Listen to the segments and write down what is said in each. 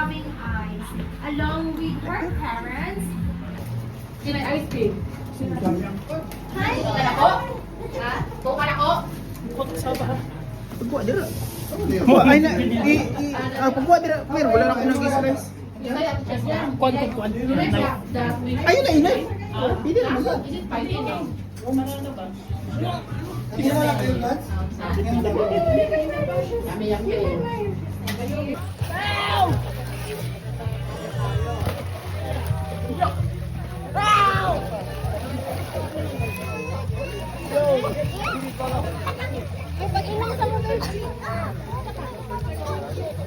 loving eyes, along with her parents. Sino yung ice cream? Hi! Tukan ako? Ha? Tukan ako? Pagkuha dira. Ay na, pagkuha dira. Pero wala na akong nag-slice. Kuan. Ayun na, inay. Pwede na ba? Is it spicy? Hindi na wala kayo, Lats? Yummy.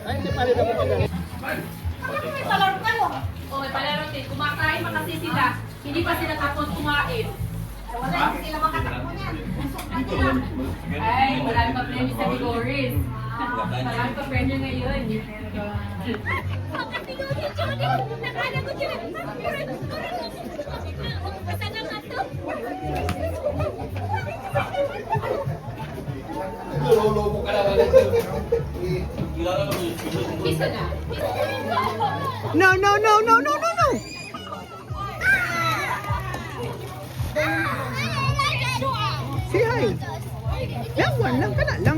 Ay, hindi pa rin ako magaling. May palaro kayo. O, may palaro din. Kumakain pa kasi sila. Hindi pa sila tapos kumain. Wala na sila makatakbo niyan. Ay, marami pa premyo sa Bigoris. Marami pa premyo ngayon. Lolo ka naman. Isa na. No. Say hi. Lang, lang ka na lang.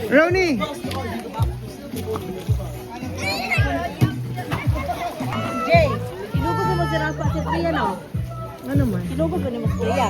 Ronnie! Jay, tinugod mo si Rafa si Priya, no? Ano man? Tinugod mo ni Mas Priya.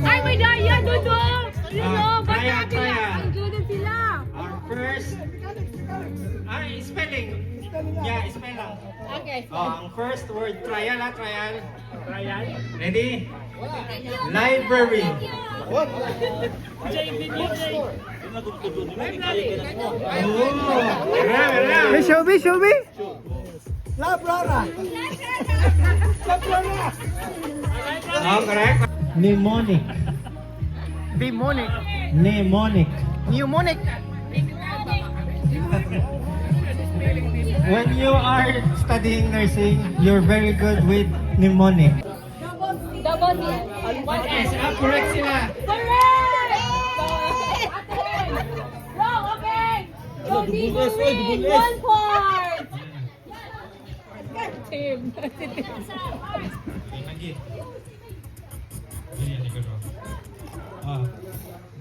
Ay, may daya, Dudong! Kaya. Ang ganda sila! Our first, spelling. Yeah, spelling. Okay. Ang first word, trial. Ready? Library. What? Hey, Shelby! Labrara! Correct. Mnemonic. Demonic. Mnemonic. Pneumonic. When you are studying nursing, you're very good with mnemonic. Double D. One S. Correct sila. Correct! Wrong, okay! Go deep, 1 point! Team.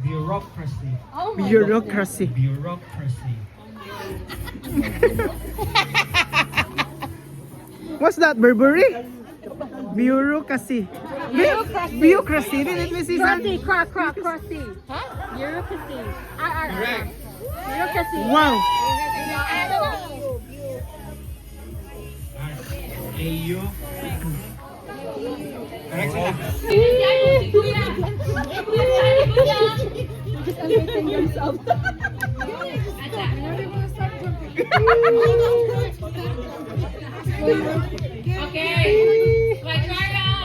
Bureaucracy. Oh my Bureaucracy. Bureaucracy. What's that, Burberry? Bureaucracy. Bureaucracy. Bureaucracy. Didn't we see some? Crossy. Huh? Bureaucracy. Correct. Bureaucracy. Wow. AU. Correct sila. Just understand yourself. Okay. Like Ryan.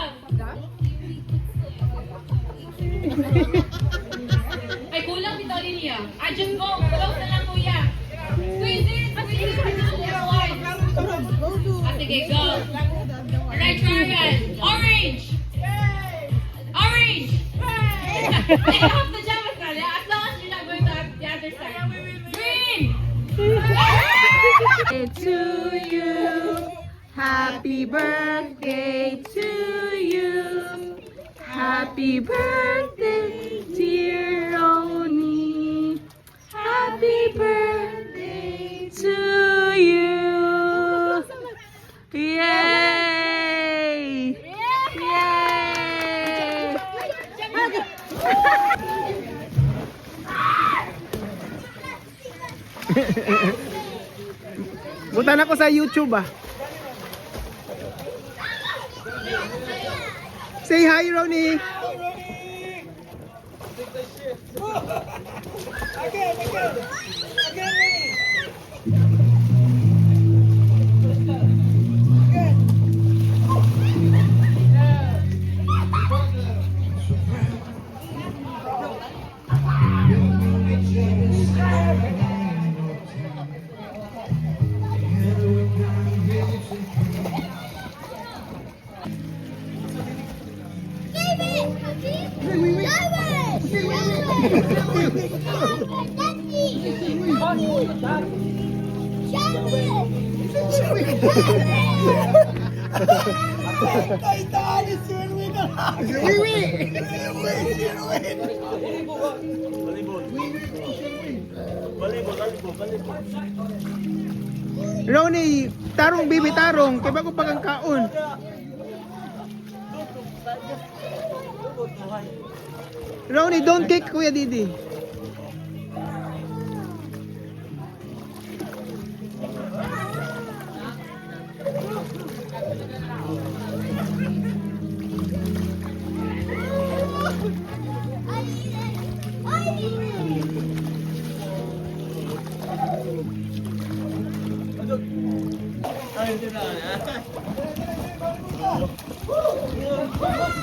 Ay, kulang bitaw din niya. I just go. Close na lang, kuya. Squeeze it. Squeeze it. Okay, go. Alright, Ryan. Orange. Orange. Take off the pajamas now, yeah? As long as you're not going to the other side. Green. To you, happy birthday to you. Happy birthday, dear Ronnie. Happy birthday to you. Yay! Yay! Punta na ko sa YouTube ah. Say hi, Ronnie. Ronnie, tarong bibi tarong, kaya bago pagang kaon. Ronnie, don't kick Kuya Didi.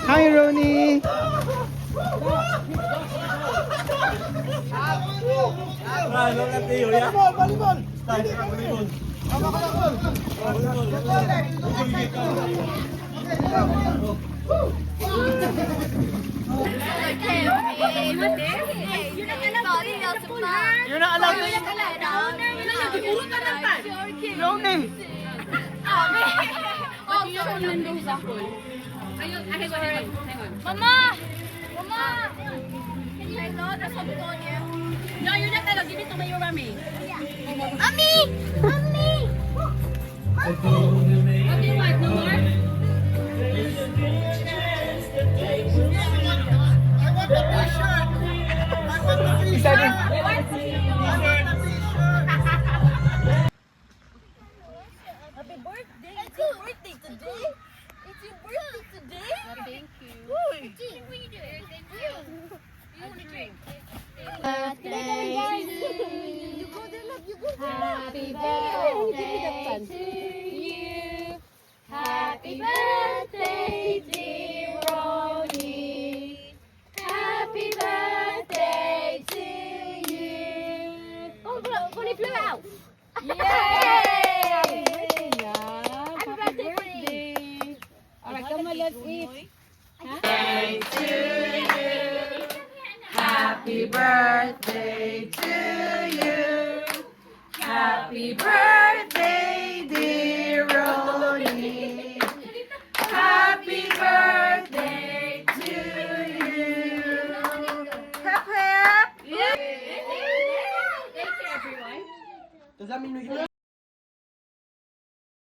Hi, Ronnie. You're not allowed to. Ronnie. Mama! Mama! Can you hello? That's what we told you. No, you're not allowed. Give it to my mommy. Mommy! Mommy! What do you want? No more? I want the t-shirt. I want the t-shirt. Happy birthday! It's your birthday today! It's your birthday today! Thank you. Uy! What are you doing? Thank you. You want to drink? You go there, love. You go there. Happy birthday to you. Happy birthday, dear Ronnie. Happy birthday to you. Oh, Bonnie flew out. Yay! Happy birthday! Alright, come on, let's eat. Happy birthday to you. Happy birthday, dear Ronnie. Happy birthday to you. Hep hep. Thank you, everyone.